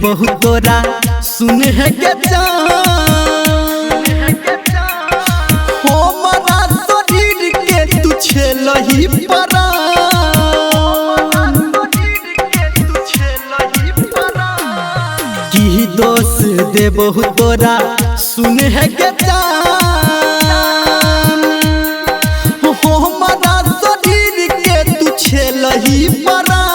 बहुत तोरा सुन है के हमारा शरीर के तू छेलही परा की दोष दे बहुत तोरा सुन है के हमारा शरीर के तू छेलही परा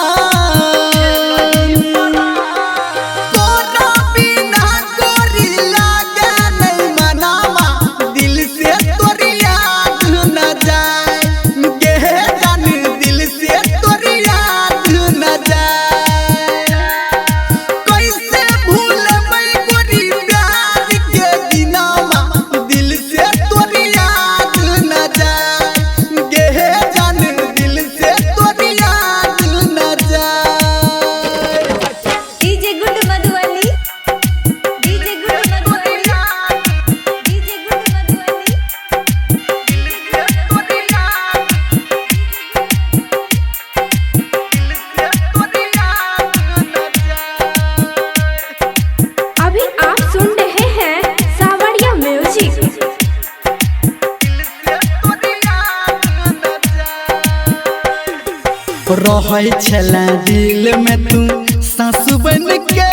रहे छला दिल में तू सासु बन के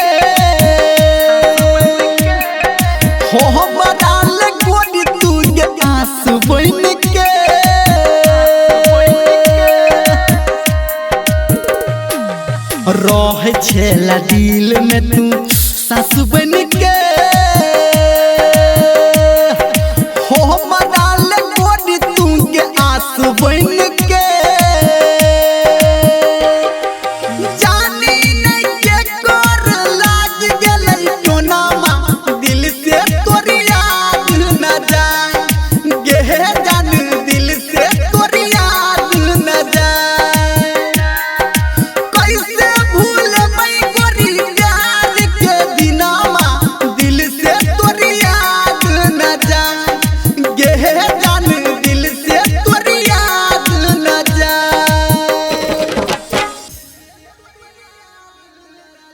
हो बदाल गोदी तू के आंसू बन के रहे छला दिल में तू